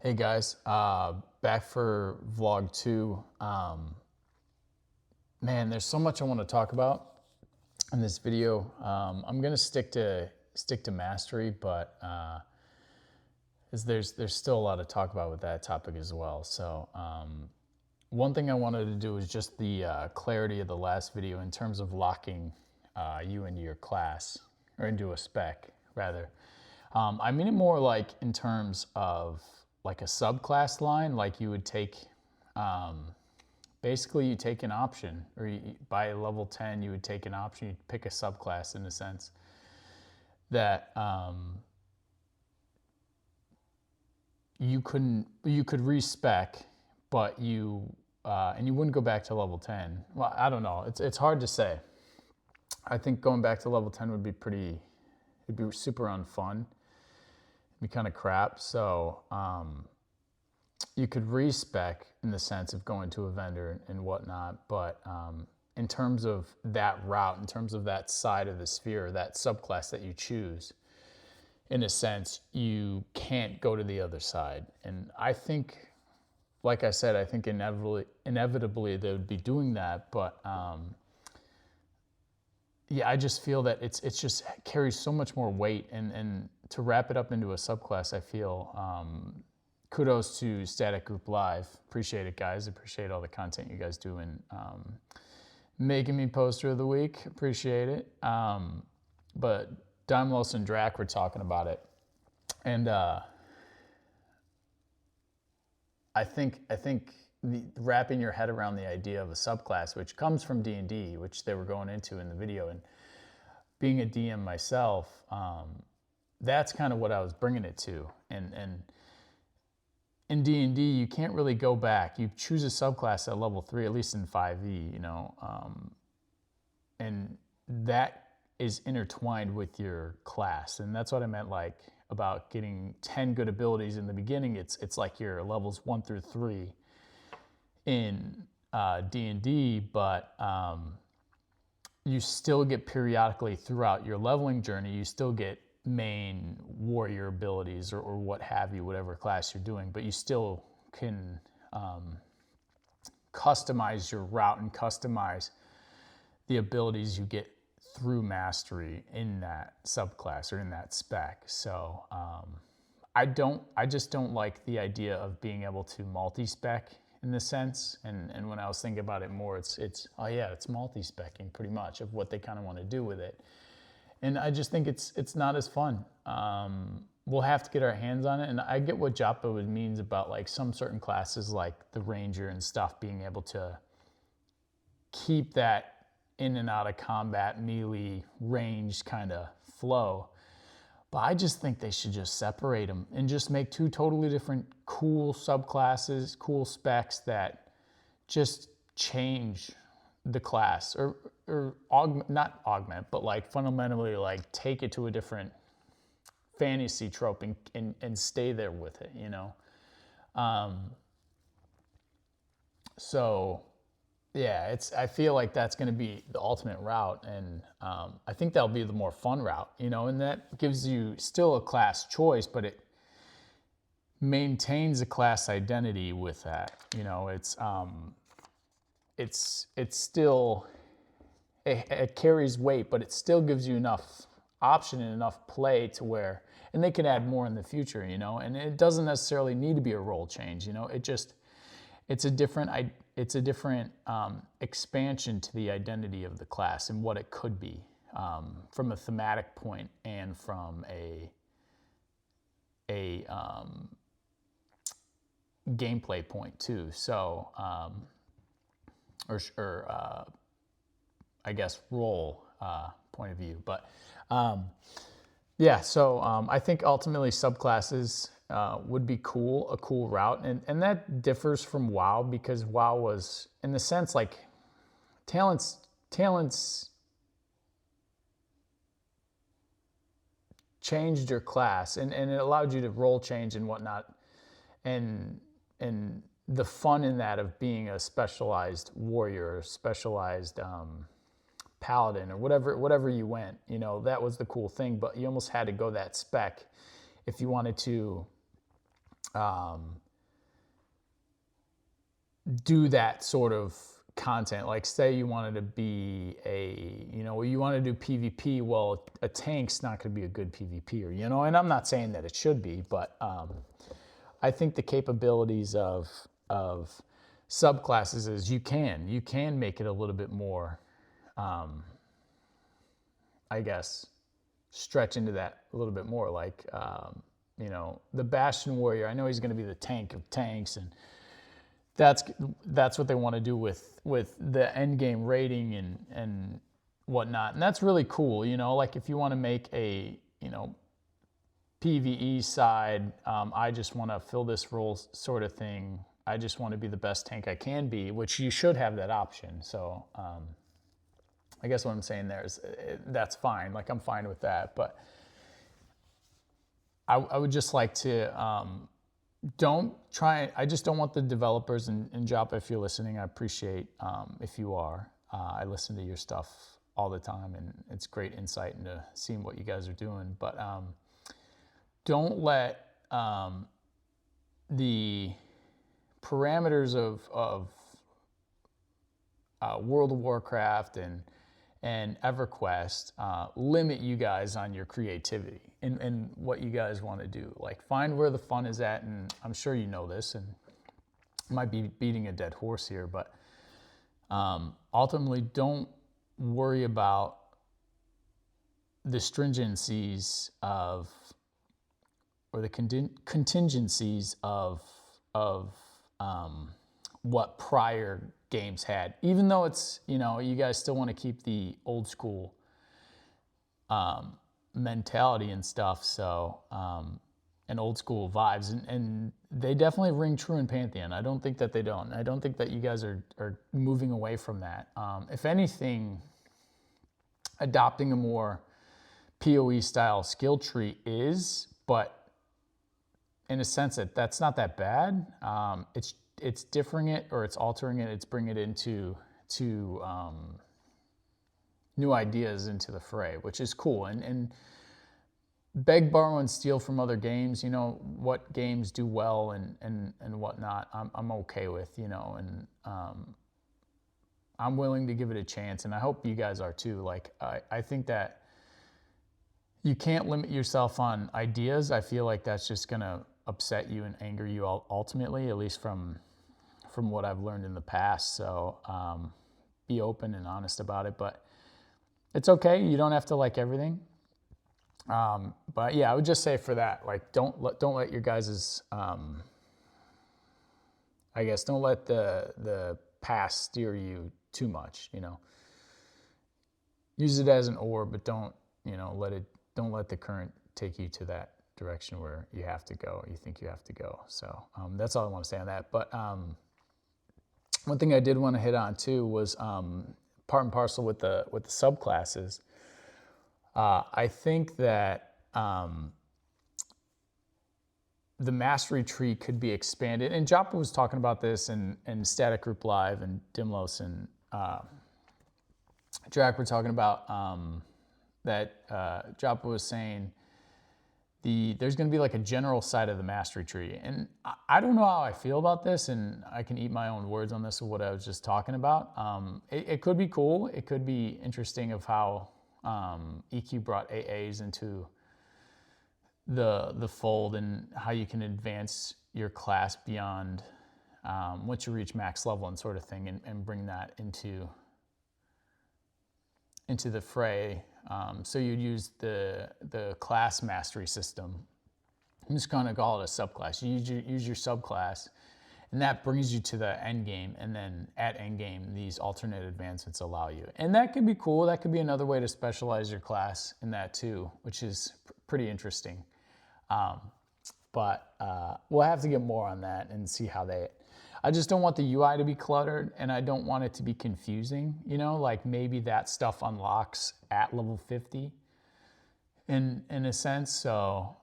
Hey guys, back for vlog 2. Man, there's so much I want to talk about in this video. I'm gonna stick to mastery, but there's still a lot to talk about with that topic as well. So one thing I wanted to do is just the clarity of the last video in terms of locking you into your class, or into a spec rather. I mean it more like in terms of like a subclass line, like you would take, basically you take an option, or by level 10 you would take an option, you'd pick a subclass in a sense that you could respec, but and you wouldn't go back to level 10. Well, I don't know, it's hard to say. I think going back to level 10 would be it'd be super unfun, be kind of crap. So you could respec in the sense of going to a vendor and whatnot, but in terms of that route, in terms of that side of the sphere, that subclass that you choose, in a sense, you can't go to the other side. And I think, like I said, I think inevitably they would be doing that, but yeah, I just feel that it's just carries so much more weight, and to wrap it up into a subclass, I feel kudos to Static Group Live. Appreciate it, guys. Appreciate all the content you guys do, and making me poster of the week. Appreciate it. But Daimlos and Drac were talking about it, and I think wrapping your head around the idea of a subclass, which comes from D&D, which they were going into in the video, and being a DM myself, that's kind of what I was bringing it to. And in D&D, you can't really go back. You choose a subclass at level 3, at least in 5e, and that is intertwined with your class. And that's what I meant, like, about getting 10 good abilities in the beginning. It's like your levels 1 through 3 in D&D, but you still get periodically throughout your leveling journey, you still get main warrior abilities or what have you, whatever class you're doing, but you still can customize your route and customize the abilities you get through mastery in that subclass or in that spec. So I just don't like the idea of being able to multi-spec in this sense. And when I was thinking about it more, it's oh yeah, it's multi-specking pretty much of what they kind of want to do with it. And I just think it's not as fun. We'll have to get our hands on it. And I get what Joppa means about like some certain classes like the Ranger and stuff being able to keep that in and out of combat, melee, ranged kind of flow. But I just think they should just separate them and just make 2 totally different cool subclasses, cool specs that just change the class, or not augment, but like fundamentally like take it to a different fantasy trope and stay there with it, So yeah, I feel like that's going to be the ultimate route, and I think that'll be the more fun route, and that gives you still a class choice, but it maintains a class identity with that. It's still, it carries weight, but it still gives you enough option and enough play to where, and they can add more in the future, and it doesn't necessarily need to be a role change, it's a different expansion to the identity of the class and what it could be, from a thematic point and from a gameplay point too. So, I guess role point of view. But yeah, so I think ultimately subclasses would be cool, a cool route, and that differs from WoW, because WoW was, in the sense, like talents changed your class, and it allowed you to role change and whatnot, and the fun in that of being a specialized warrior, or specialized paladin, or whatever you went, that was the cool thing. But you almost had to go that spec if you wanted to do that sort of content. Like say you wanted to be you want to do PvP, well, a tank's not going to be a good PvPer, and I'm not saying that it should be, but I think the capabilities of subclasses is you can make it a little bit more, I guess, stretch into that a little bit more. Like, the Bastion Warrior, I know he's going to be the tank of tanks, and that's what they want to do with the end game rating and whatnot. And that's really cool, like if you want to make a, PvE side, I just want to fill this role sort of thing. I just want to be the best tank I can be, which you should have that option. So I guess what I'm saying there is that's fine. Like I'm fine with that, but I would just like to I just don't want the developers, and Joppa, if you're listening, I appreciate if you are. I listen to your stuff all the time, and it's great insight into seeing what you guys are doing. But don't let the parameters of World of Warcraft and EverQuest limit you guys on your creativity and what you guys want to do. Like find where the fun is at, and I'm sure you know this, and I might be beating a dead horse here, but ultimately don't worry about the stringencies of, or the contingencies of what prior games had, even though it's, you guys still want to keep the old school mentality and stuff, so and old school vibes, and they definitely ring true in Pantheon. I don't think that they don't. I don't think that you guys are moving away from that. If anything, adopting a more PoE style skill tree is, but in a sense that's not that bad. It's differing it, or it's altering it. It's bringing it into new ideas into the fray, which is cool. And beg, borrow, and steal from other games. What games do well and whatnot. I'm okay with, and I'm willing to give it a chance, and I hope you guys are too. Like I think that you can't limit yourself on ideas. I feel like that's just gonna upset you and anger you ultimately, at least from what I've learned in the past. So be open and honest about it, but it's okay. You don't have to like everything. But yeah, I would just say for that, like don't let your guys's I guess don't let the past steer you too much. Use it as an oar, but don't let the current take you to that direction where you have to go, you think you have to go. So that's all I want to say on that. But one thing I did want to hit on too was part and parcel with the subclasses. I think that the mastery tree could be expanded, and Joppa was talking about this in Static Group Live, and Dimlos and Jack were talking about that Joppa was saying there's going to be like a general side of the mastery tree, and I don't know how I feel about this, and I can eat my own words on this of what I was just talking about. It could be cool. It could be interesting of how EQ brought AAs into the fold, and how you can advance your class beyond once you reach max level and sort of thing, and bring that into the fray. So you'd use the class mastery system. I'm just going to call it a subclass. You use your subclass, and that brings you to the end game. And then at end game, these alternate advancements allow you. And that could be cool. That could be another way to specialize your class in that too, which is pretty interesting. But we'll have to get more on that and see how I just don't want the UI to be cluttered, and I don't want it to be confusing. Like maybe that stuff unlocks at level 50 in a sense. So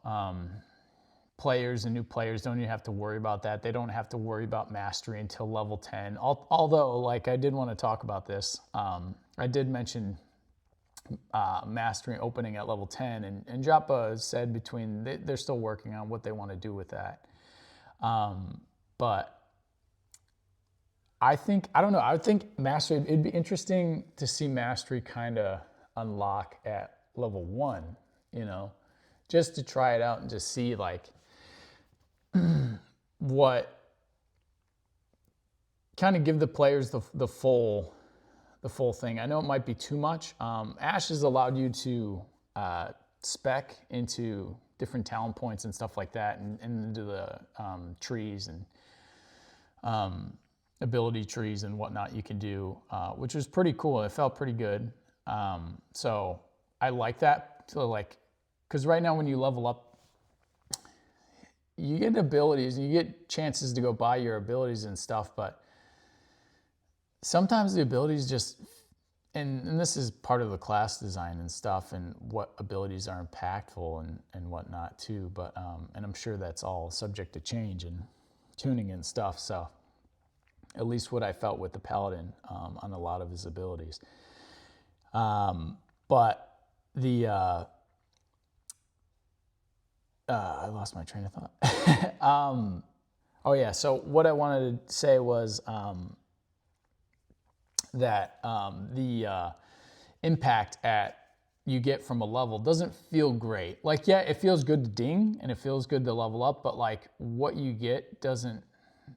players and new players don't even have to worry about that. They don't have to worry about mastery until level 10. Although, like, I did want to talk about this. I did mention mastery opening at level 10, and Joppa said they're still working on what they want to do with that. But I don't know, I would think mastery, it'd be interesting to see mastery kind of unlock at level 1, you know, just to try it out and just see like what kind of give the players the full thing. I know it might be too much. Ash has allowed you to spec into different talent points and stuff like that, and into the trees and ability trees and whatnot you can do, which was pretty cool. It felt pretty good. So I like that. So like, because right now when you level up, you get abilities and you get chances to go buy your abilities and stuff, but sometimes the abilities just, and this is part of the class design and stuff and what abilities are impactful and whatnot too, but and I'm sure that's all subject to change and tuning and stuff. So at least what I felt with the Paladin on a lot of his abilities. But the I lost my train of thought. Oh yeah, so what I wanted to say was that the impact you get from a level doesn't feel great. Like, yeah, it feels good to ding and it feels good to level up, but like what you get doesn't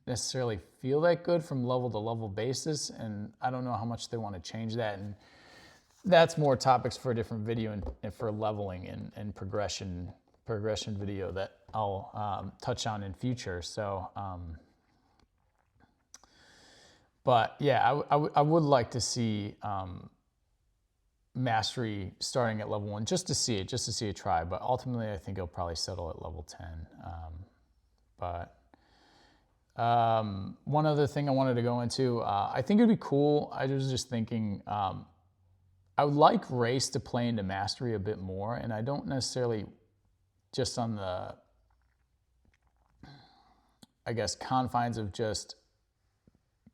necessarily feel that good from level to level basis. And I don't know how much they want to change that. And that's more topics for a different video and for leveling and progression video that I'll touch on in future. So, but yeah, I would like to see mastery starting at level 1 just to see it try. But ultimately, I think it'll probably settle at level 10. But one other thing I wanted to go into, I think it'd be cool. I was just thinking, I would like race to play into mastery a bit more, and I don't necessarily just on the, I guess, confines of just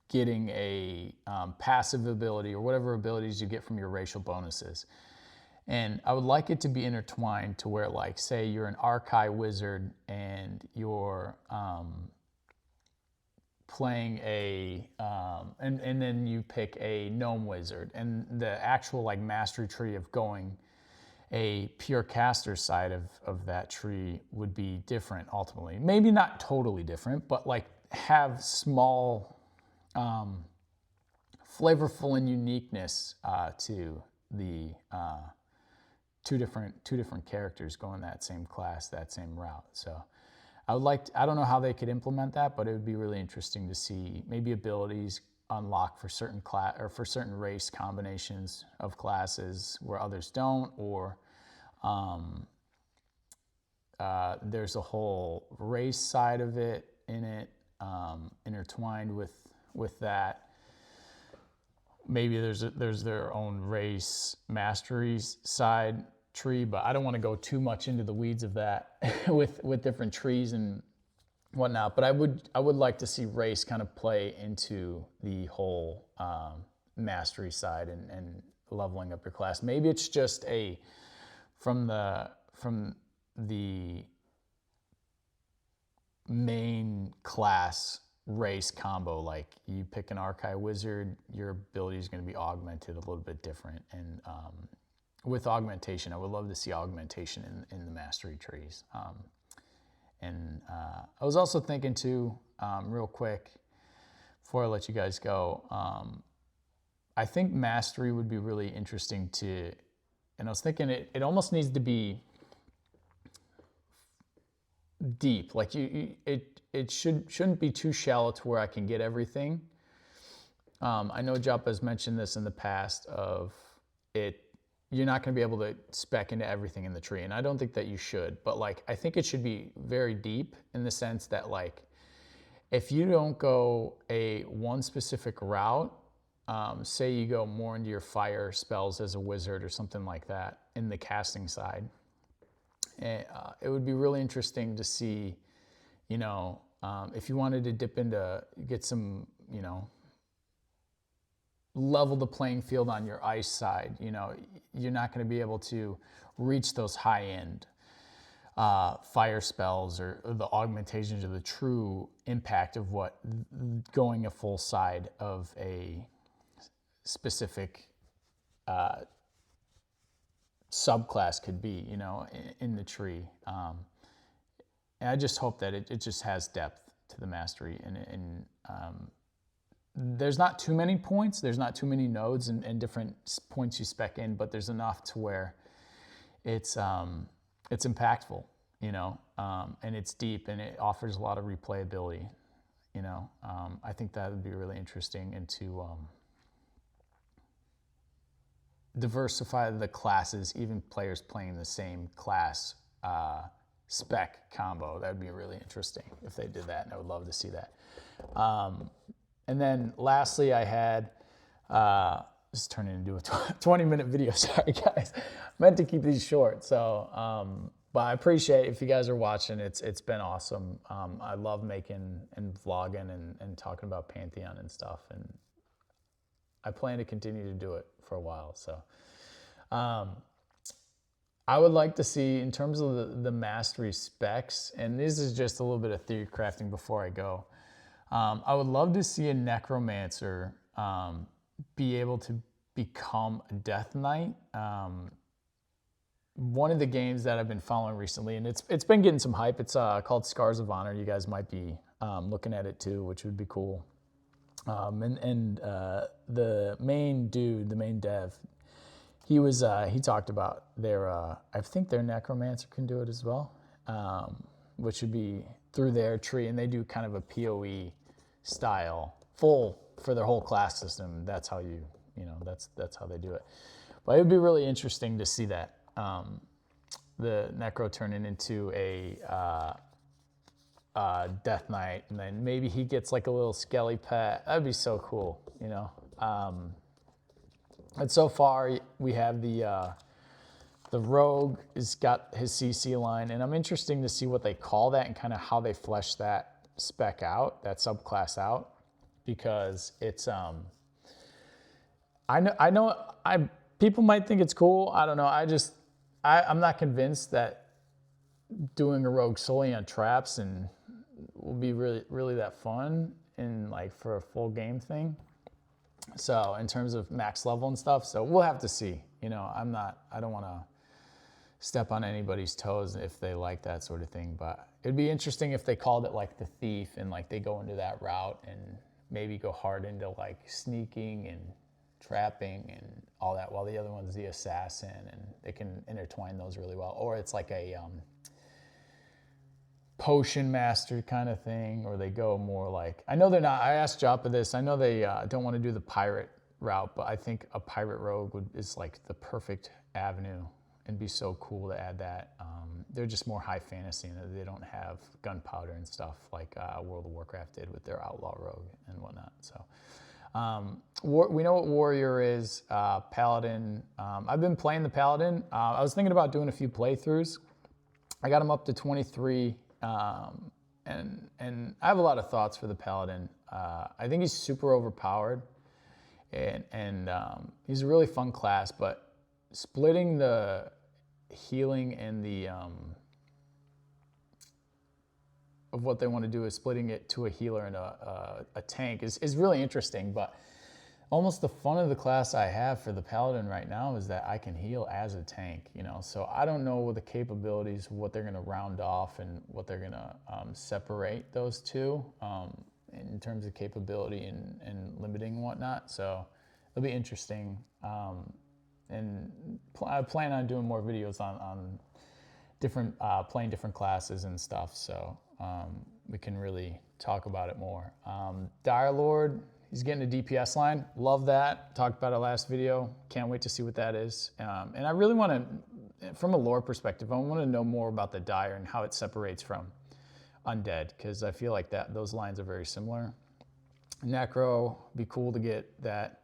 getting a passive ability or whatever abilities you get from your racial bonuses. And I would like it to be intertwined to where, like, say you're an Archai wizard and you're playing a, and then you pick a gnome wizard, and the actual like mastery tree of going a pure caster side of that tree would be different ultimately. Maybe not totally different, but like have small flavorful and uniqueness to the two different characters going that same class, that same route. So I would like to, I don't know how they could implement that, but it would be really interesting to see maybe abilities unlock for certain class or for certain race combinations of classes where others don't, or there's a whole race side of it in it, intertwined with that. Maybe there's their own race masteries side tree, but I don't want to go too much into the weeds of that with different trees and whatnot. But I would like to see race kind of play into the whole mastery side and leveling up your class. Maybe it's just from the main class race combo, like you pick an Archai wizard, your ability is going to be augmented a little bit different. And with augmentation, I would love to see augmentation in the mastery trees. And I was also thinking too, real quick, before I let you guys go, I think mastery would be really interesting to, and I was thinking it almost needs to be deep. Like it shouldn't be too shallow to where I can get everything. I know Joppa has mentioned this in the past of it. You're not going to be able to spec into everything in the tree, and I don't think that you should. But like, I think it should be very deep in the sense that like, if you don't go one specific route, say you go more into your fire spells as a wizard or something like that in the casting side, it would be really interesting to see, you know, if you wanted to dip into, get some, you know, level the playing field on your ice side. You know, you're not going to be able to reach those high end fire spells or the augmentations or the true impact of what going a full side of a specific subclass could be, you know, in the tree. And I just hope that it just has depth to the mastery, and there's not too many points, there's not too many nodes and different points you spec in, but there's enough to where it's impactful, you know, and it's deep and it offers a lot of replayability, you know. I think that would be really interesting, and to diversify the classes, even players playing the same class spec combo. That would be really interesting if they did that, and I would love to see that. And then lastly, I had, this is turning into a 20-minute video, sorry guys. Meant to keep these short, so, but I appreciate if you guys are watching. It's been awesome. I love making and vlogging and talking about Pantheon and stuff, and I plan to continue to do it for a while. So I would like to see, in terms of the mastery specs, and this is just a little bit of theory crafting before I go, I would love to see a necromancer be able to become a death knight. One of the games that I've been following recently, and it's been getting some hype, it's called Scars of Honor. You guys might be looking at it too, which would be cool. The main dude, the main dev, he talked about their, I think their necromancer can do it as well, which would be through their tree, and they do kind of a PoE style, full for their whole class system. That's how that's how they do it. But it would be really interesting to see that, the necro turning into a death knight, and then maybe he gets like a little skelly pet. That'd be so cool, you know. And so far we have the rogue has got his CC line, and I'm interested to see what they call that and kind of how they flesh that spec out, that subclass out, because it's I know people might think it's cool. I don't know. I'm not convinced that doing a rogue solely on traps and will be really that fun in like for a full game thing. So in terms of max level and stuff, so we'll have to see. You know, I don't want to step on anybody's toes if they like that sort of thing, but it'd be interesting if they called it like the thief and like they go into that route and maybe go hard into like sneaking and trapping and all that, while the other one's the assassin, and they can intertwine those really well. Or it's like a potion master kind of thing, or they go more like, I know they're not, I asked Joppa this, I know they don't want to do the pirate route, but I think a pirate rogue is like the perfect avenue and be so cool to add that. They're just more high fantasy, and they don't have gunpowder and stuff like World of Warcraft did with their outlaw rogue and whatnot. So we know what warrior is, paladin. I've been playing the paladin. I was thinking about doing a few playthroughs. I got him up to 23, and I have a lot of thoughts for the paladin. I think he's super overpowered, and he's a really fun class, but splitting the healing and the of what they want to do is splitting it to a healer and a tank is really interesting. But almost the fun of the class I have for the paladin right now is that I can heal as a tank, you know. So I don't know the capabilities, what they're going to round off and what they're going to separate those two in terms of capability and limiting and whatnot. So it'll be interesting. And I plan on doing more videos on different playing different classes and stuff, so we can really talk about it more. Dire Lord, he's getting a DPS line. Love that. Talked about it last video. Can't wait to see what that is. And I really want to, from a lore perspective, I want to know more about the Dire and how it separates from Undead, because I feel like those lines are very similar. Necro, be cool to get that.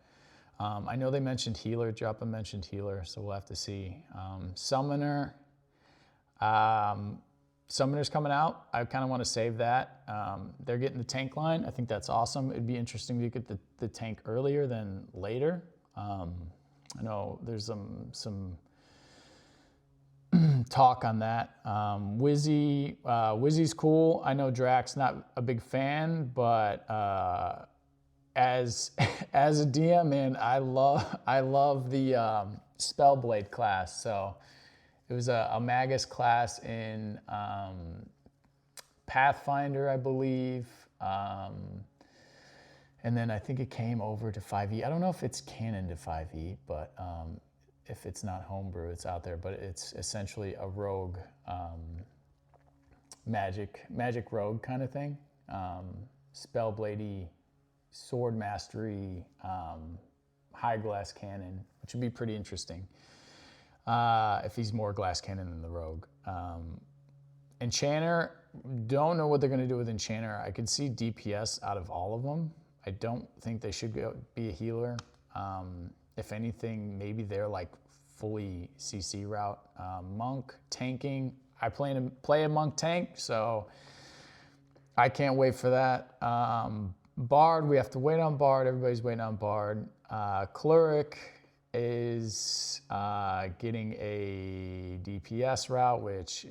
I know they mentioned healer. Joppa mentioned healer, so we'll have to see. Summoner. Summoner's coming out. I kind of want to save that. They're getting the tank line. I think that's awesome. It'd be interesting to get the tank earlier than later. I know there's some talk on that. Wizzy's cool. I know Drax not a big fan, but as a DM, man, I love the Spellblade class. So it was a Magus class in Pathfinder, I believe. And then I think it came over to 5e. I don't know if it's canon to 5e, but if it's not homebrew, it's out there. But it's essentially a rogue, magic rogue kind of thing. Spellbladey, sword mastery, high glass cannon, which would be pretty interesting if he's more glass cannon than the rogue. Enchanter, don't know what they're going to do with Enchanter. I could see DPS out of all of them. I don't think they should be a healer. If anything, maybe they're like fully CC route. Monk, tanking. I play a monk tank, so I can't wait for that. Bard, we have to wait on Bard. Everybody's waiting on Bard. Cleric is getting a DPS route, which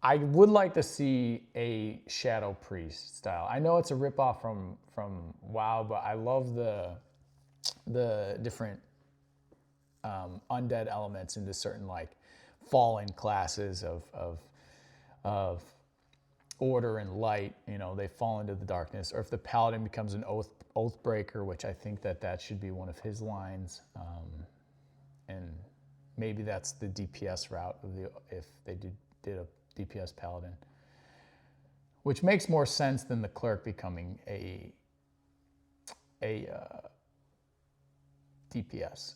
I would like to see a Shadow Priest style. I know it's a ripoff from WoW, but I love the different undead elements into certain like fallen classes of order and light. You know, they fall into the darkness. Or if the paladin becomes an oath breaker, which I think that should be one of his lines, and maybe that's the DPS route if they did a DPS paladin, which makes more sense than the cleric becoming a DPS.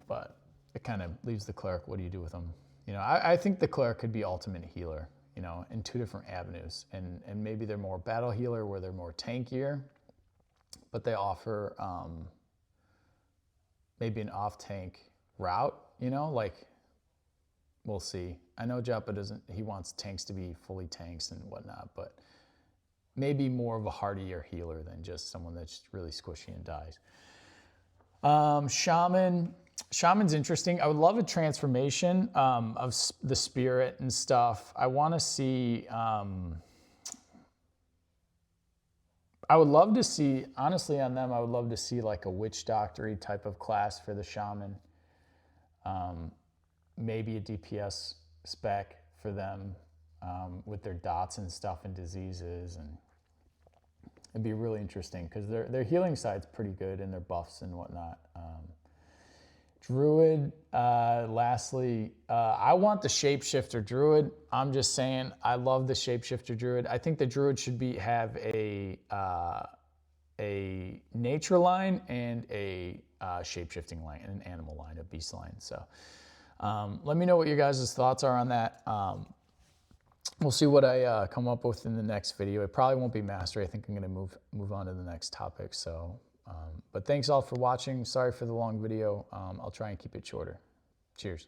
But it kind of leaves the cleric. What do you do with them? You know, I think the cleric could be ultimate healer, you know, in two different avenues, and maybe they're more battle healer where they're more tankier, but they offer maybe an off tank route, you know, like we'll see. I know Joppa he wants tanks to be fully tanks and whatnot, but maybe more of a hardier healer than just someone that's really squishy and dies. Shaman's interesting. I would love a transformation of the spirit and stuff. I want to see, I would love to see, honestly on them, I would love to see like a witch doctory type of class for the shaman. Maybe a DPS spec for them with their dots and stuff and diseases, and it'd be really interesting because their healing side's pretty good and their buffs and whatnot. Druid, lastly, I want the Shapeshifter Druid. I'm just saying, I love the Shapeshifter Druid. I think the Druid should have a nature line and a shapeshifting line, and an animal line, a beast line. So let me know what your guys' thoughts are on that. We'll see what I come up with in the next video. It probably won't be mastery. I think I'm going to move on to the next topic. So, but thanks all for watching. Sorry for the long video. I'll try and keep it shorter. Cheers.